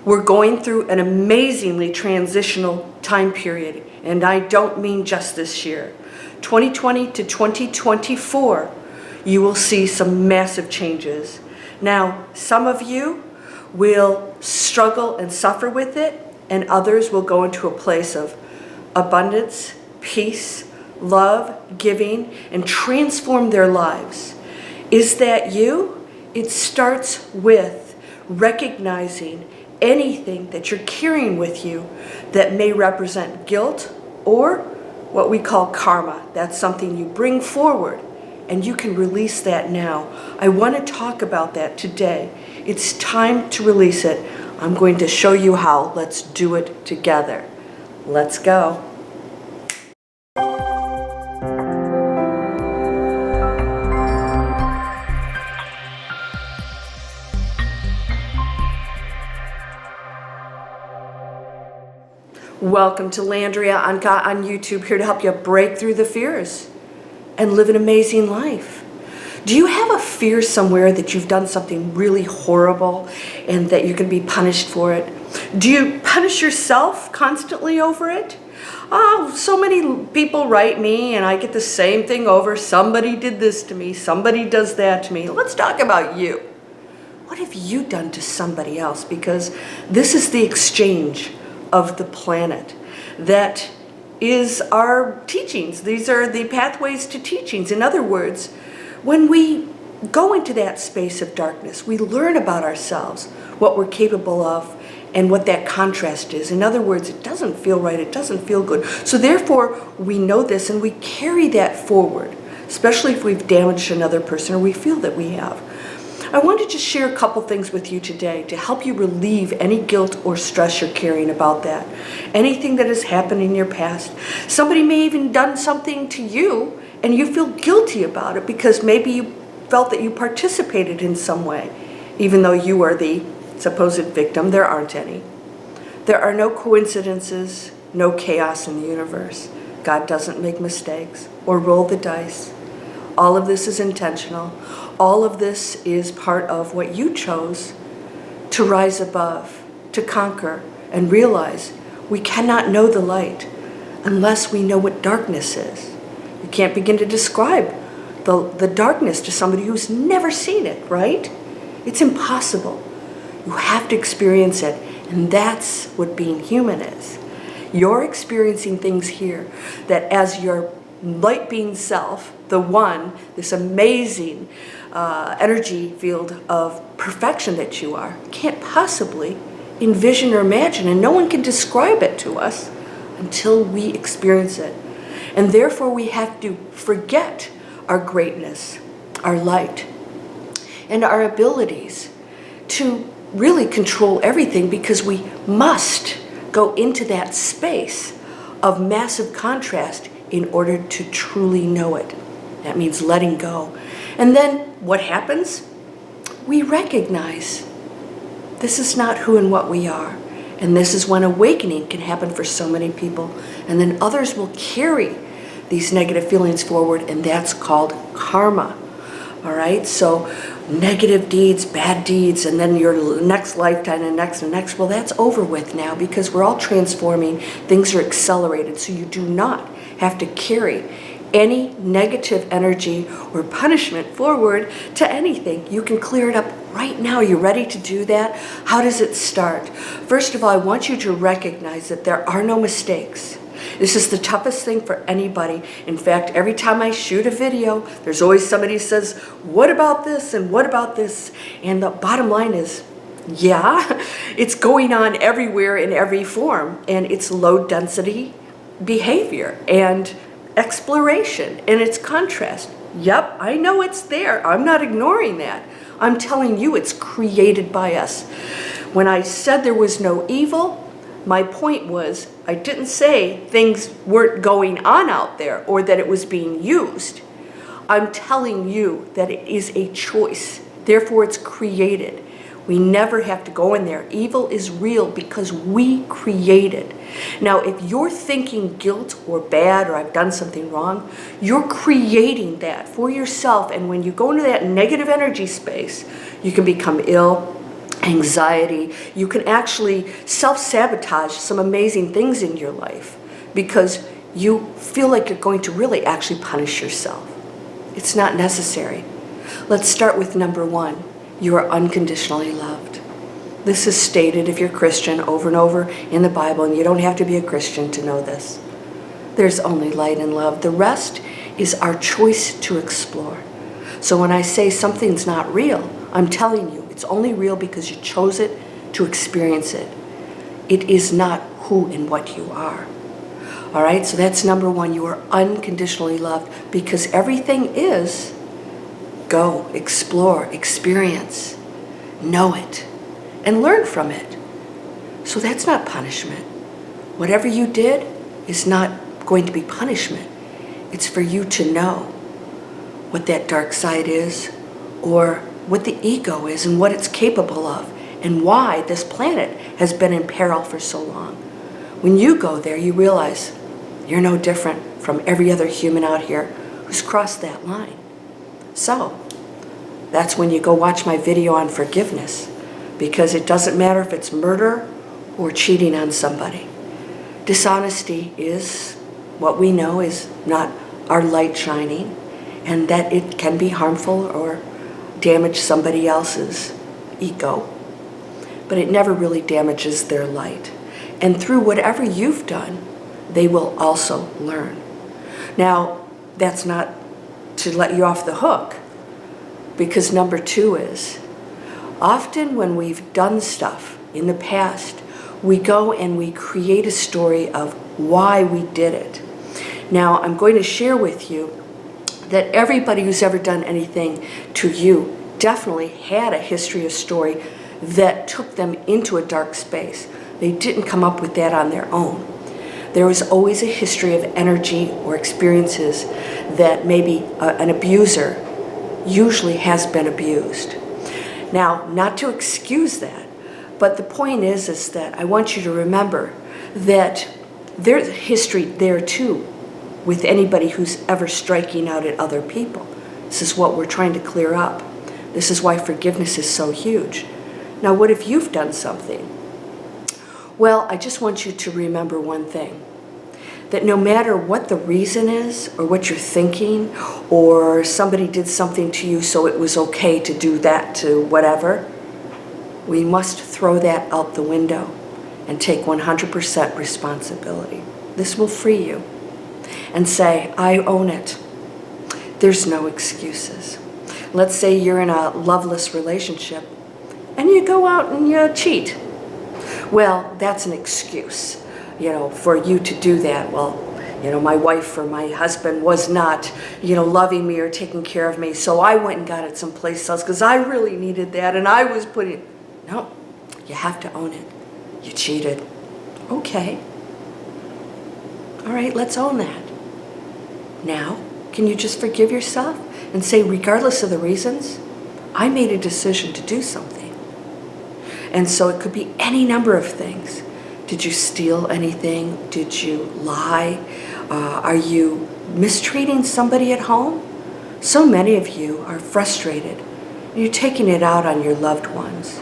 We're going through an amazingly transitional time period, and I don't mean just this year. 2020 to 2024, you will see some massive changes. Now, some of you will struggle and suffer with it, and others will go into a place of abundance, peace, love, giving, and transform their lives. Is that you? It starts with recognizing anything that you're carrying with you that may represent guilt or what we call karma. That's something you bring forward, and you can release that now. I want to talk about that today. It's time to release it. I'm going to show you how. Let's do it together. Let's go. Welcome to Landria Onkka on YouTube, here to help you break through the fears and live an amazing life. Do you have a fear somewhere that you've done something really horrible and that you're going to be punished for it? Do you punish yourself constantly over it? Oh, so many people write me and I get the same thing over. Somebody did this to me. Somebody does that to me. Let's talk about you. What have you done to somebody else? Because this is the exchange of the planet. That is our teachings. These are the pathways to teachings. In other words, when we go into that space of darkness, we learn about ourselves, what we're capable of, and what that contrast is. In other words, it doesn't feel right, it doesn't feel good. So therefore, we know this and we carry that forward, especially if we've damaged another person or we feel that we have. I want to just share a couple things with you today to help you relieve any guilt or stress you're carrying about that. Anything that has happened in your past. Somebody may even done something to you and you feel guilty about it because maybe you felt that you participated in some way, even though you are the supposed victim. There aren't any. There are no coincidences, no chaos in the universe. God doesn't make mistakes or roll the dice. All of this is intentional. All of this is part of what you chose to rise above, to conquer, and realize we cannot know the light unless we know what darkness is. You can't begin to describe the darkness to somebody who's never seen it, right? It's impossible. You have to experience it, and that's what being human is. You're experiencing things here that as your light being self, the one, this amazing energy field of perfection that you are, can't possibly envision or imagine, and no one can describe it to us until we experience it. And therefore we have to forget our greatness, our light, and our abilities to really control everything, because we must go into that space of massive contrast in order to truly know it. That means letting go. And then what happens? We recognize this is not who and what we are. And this is when awakening can happen for so many people. And then others will carry these negative feelings forward, and that's called karma. All right? So negative deeds, bad deeds, and then your next lifetime and next and next. Well, that's over with now because we're all transforming. Things are accelerated. So you do not have to carry any negative energy or punishment forward to anything. You can clear it up right now. Are you ready to do that? How does it start? First of all, I want you to recognize that there are no mistakes. This is the toughest thing for anybody. In fact, every time I shoot a video, there's always somebody who says, what about this and what about this? And the bottom line is, yeah, it's going on everywhere in every form, and it's low density behavior and exploration and its contrast. Yep, I know it's there. I'm not ignoring that. I'm telling you it's created by us. When I said there was no evil, my point was I didn't say things weren't going on out there or that it was being used. I'm telling you that it is a choice. Therefore, it's created. We never have to go in there. Evil is real because we create it. Now, if you're thinking guilt or bad or I've done something wrong, you're creating that for yourself. And when you go into that negative energy space, you can become ill, anxiety. You can actually self-sabotage some amazing things in your life because you feel like you're going to really actually punish yourself. It's not necessary. Let's start with number 1. You are unconditionally loved. This is stated, if you're Christian, over and over in the Bible, and you don't have to be a Christian to know this. There's only light and love. The rest is our choice to explore. So when I say something's not real, I'm telling you it's only real because you chose it to experience it. It is not who and what you are. All right, so that's number 1. You are unconditionally loved because everything is go, explore, experience, know it, and learn from it. So that's not punishment. Whatever you did is not going to be punishment. It's for you to know what that dark side is, or what the ego is and what it's capable of, and why this planet has been in peril for so long. When you go there, you realize you're no different from every other human out here who's crossed that line. So that's when you go watch my video on forgiveness, because it doesn't matter if it's murder or cheating on somebody. Dishonesty is what we know is not our light shining, and that it can be harmful or damage somebody else's ego. But it never really damages their light. And through whatever you've done, they will also learn. Now, that's not to let you off the hook, because number 2 is, often when we've done stuff in the past, we go and we create a story of why we did it. Now, I'm going to share with you that everybody who's ever done anything to you definitely had a history, a story that took them into a dark space. They didn't come up with that on their own. There was always a history of energy or experiences that maybe an abuser usually has been abused. Now, not to excuse that, but the point is that I want you to remember that there's history there too with anybody who's ever striking out at other people. This is what we're trying to clear up. This is why forgiveness is so huge. Now, what if you've done something? Well, I just want you to remember one thing, that no matter what the reason is, or what you're thinking, or somebody did something to you so it was okay to do that to whatever, we must throw that out the window and take 100% responsibility. This will free you. And say, I own it. There's no excuses. Let's say you're in a loveless relationship and you go out and you cheat. Well, that's an excuse, for you to do that. Well, my wife or my husband was not, loving me or taking care of me, so I went and got it someplace else because I really needed that and I was putting... No, you have to own it. You cheated. Okay. All right, let's own that. Now, can you just forgive yourself and say, regardless of the reasons, I made a decision to do something. And so it could be any number of things. Did you steal anything? Did you lie? Are you mistreating somebody at home? So many of you are frustrated. You're taking it out on your loved ones.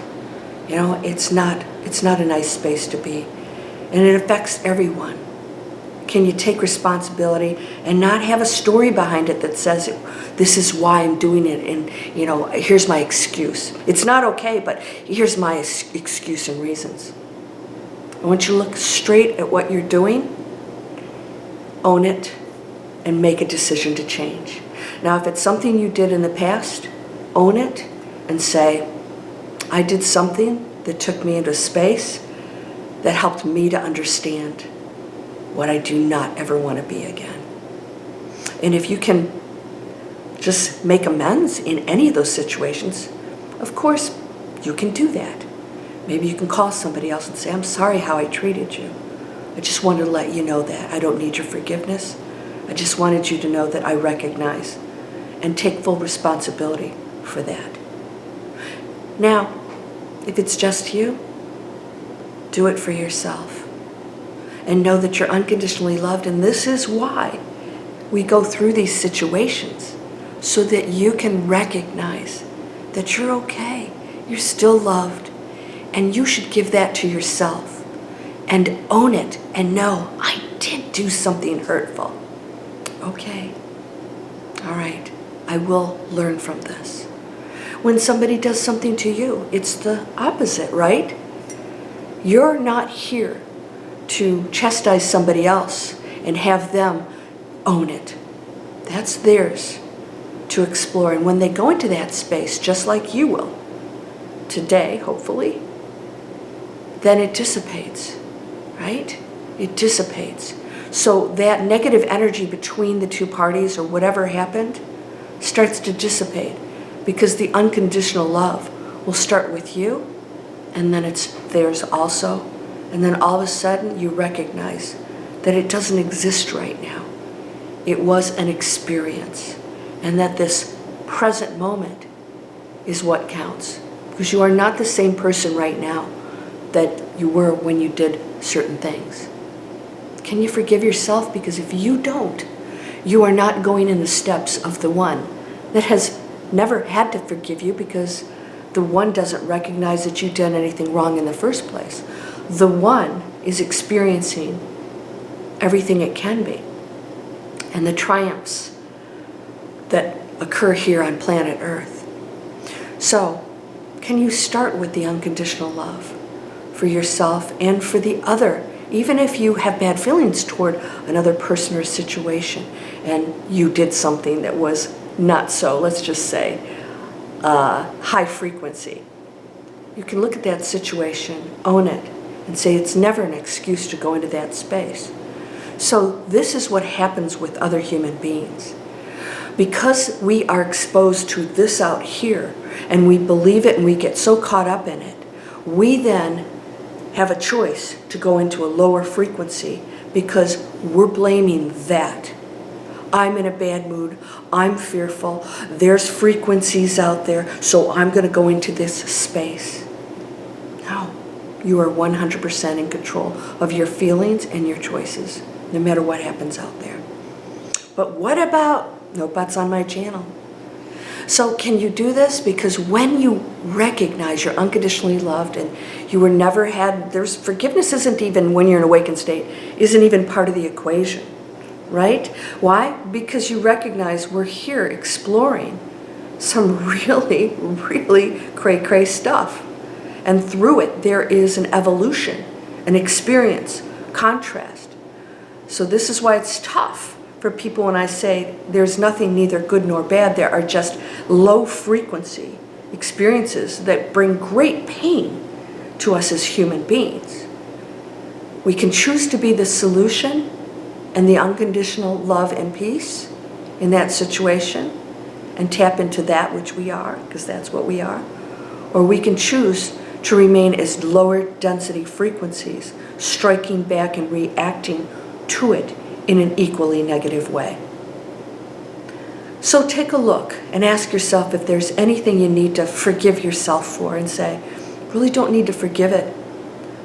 It's not a nice space to be. And it affects everyone. Can you take responsibility and not have a story behind it that says, this is why I'm doing it, and here's my excuse. It's not okay, but here's my excuse and reasons. I want you to look straight at what you're doing, own it, and make a decision to change. Now, if it's something you did in the past, own it and say, I did something that took me into space that helped me to understand what I do not ever want to be again. And if you can just make amends in any of those situations, of course, you can do that. Maybe you can call somebody else and say, I'm sorry how I treated you. I just wanted to let you know that. I don't need your forgiveness. I just wanted you to know that I recognize and take full responsibility for that. Now, if it's just you, do it for yourself. And know that you're unconditionally loved, and this is why we go through these situations, so that you can recognize that you're okay, you're still loved, And you should give that to yourself and own it and know, I did do something hurtful. Okay. All right. I will learn from this. When somebody does something to you, it's the opposite, right? You're not here to chastise somebody else and have them own it. That's theirs to explore. And when they go into that space, just like you will, today, hopefully, then it dissipates, right? It dissipates. So that negative energy between the two parties or whatever happened starts to dissipate because the unconditional love will start with you and then it's theirs also. And then all of a sudden you recognize that it doesn't exist right now. It was an experience and that this present moment is what counts because you are not the same person right now that you were when you did certain things. Can you forgive yourself? Because if you don't, you are not going in the steps of the one that has never had to forgive you because the one doesn't recognize that you did anything wrong in the first place. The one is experiencing everything it can be and the triumphs that occur here on planet Earth. So, can you start with the unconditional love for yourself and for the other? Even if you have bad feelings toward another person or situation and you did something that was not so, let's just say, high frequency. You can look at that situation, own it, and say it's never an excuse to go into that space. So this is what happens with other human beings. Because we are exposed to this out here, and we believe it and we get so caught up in it, we then have a choice to go into a lower frequency because we're blaming that. I'm in a bad mood, I'm fearful, there's frequencies out there, so I'm going to go into this space. No, you are 100% in control of your feelings and your choices, no matter what happens out there. But what about, no buts on my channel. So can you do this? Because when you recognize you're unconditionally loved and you were never had, there's forgiveness isn't even, when you're in an awakened state, isn't even part of the equation, right? Why? Because you recognize we're here exploring some really, really cray-cray stuff. And through it, there is an evolution, an experience, contrast. So this is why it's tough for people when I say there's nothing neither good nor bad. There are just low frequency experiences that bring great pain to us as human beings. We can choose to be the solution and the unconditional love and peace in that situation and tap into that which we are, because that's what we are. Or we can choose to remain as lower density frequencies, striking back and reacting to it in an equally negative way. So take a look and ask yourself if there's anything you need to forgive yourself for and say, really don't need to forgive it.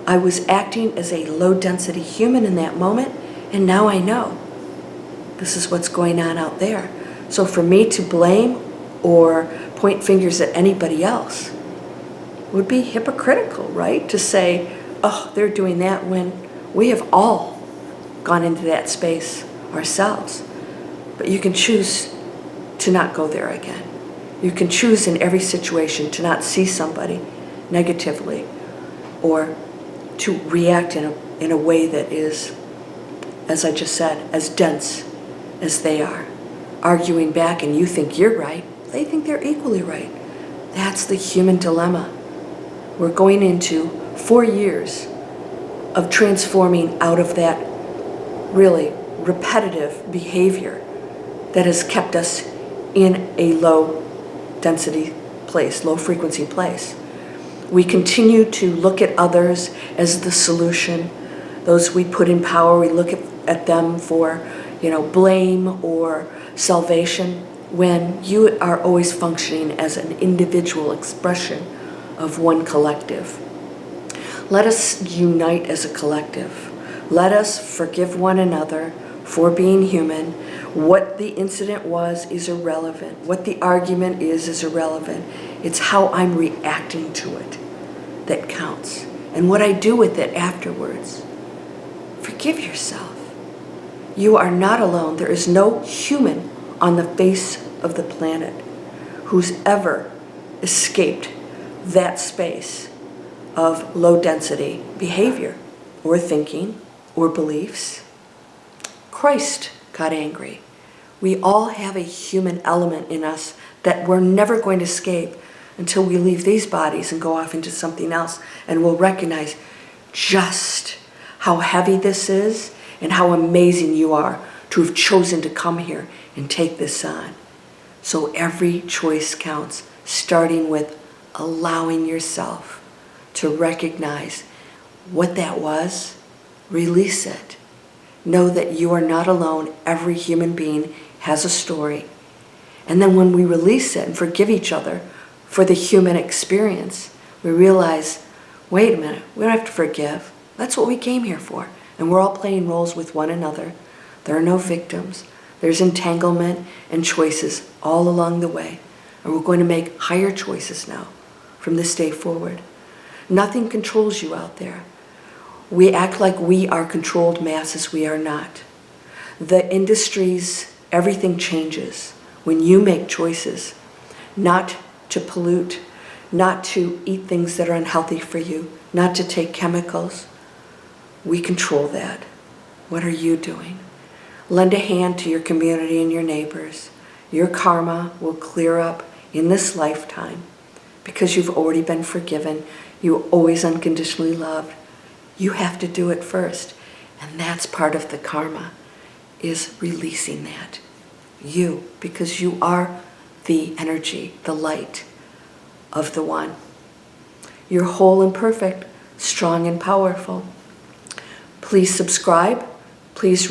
I was acting as a low density human in that moment and now I know this is what's going on out there. So for me to blame or point fingers at anybody else would be hypocritical, right? To say, oh, they're doing that when we have all gone into that space ourselves. But you can choose to not go there again. You can choose in every situation to not see somebody negatively or to react in a way that is, as I just said, as dense as they are. Arguing back and you think you're right, they think they're equally right. That's the human dilemma. We're going into 4 years of transforming out of that really repetitive behavior that has kept us in a low density place, low frequency place. We continue to look at others as the solution. Those we put in power, we look at them for, blame or salvation, when you are always functioning as an individual expression of one collective. Let us unite as a collective. Let us forgive one another for being human. What the incident was is irrelevant. What the argument is irrelevant. It's how I'm reacting to it that counts. And what I do with it afterwards. Forgive yourself. You are not alone. There is no human on the face of the planet who's ever escaped that space of low density behavior or thinking or beliefs. Christ got angry. We all have a human element in us that we're never going to escape until we leave these bodies and go off into something else, and we'll recognize just how heavy this is and how amazing you are to have chosen to come here and take this on. So every choice counts, starting with allowing yourself to recognize what that was, release it. Know that you are not alone. Every human being has a story. And then when we release it and forgive each other for the human experience, we realize, wait a minute, we don't have to forgive. That's what we came here for. And we're all playing roles with one another. There are no victims. There's entanglement and choices all along the way. And we're going to make higher choices now from this day forward. Nothing controls you out there. We act like we are controlled masses. We are not. The industries, everything changes when you make choices not to pollute, not to eat things that are unhealthy for you, not to take chemicals. We control that. What are you doing? Lend a hand to your community and your neighbors. Your karma will clear up in this lifetime because you've already been forgiven. You're always unconditionally loved. You have to do it first. And that's part of the karma, is releasing that. You, because you are the energy, the light of the one. You're whole and perfect, strong and powerful. Please subscribe. Please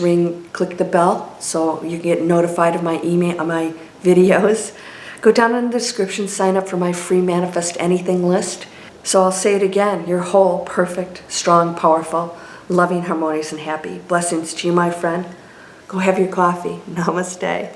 click the bell so you get notified of my email, my videos. Go down in the description, sign up for my free Manifest Anything list. So I'll say it again, you're whole, perfect, strong, powerful, loving, harmonious, and happy. Blessings to you, my friend. Go have your coffee. Namaste.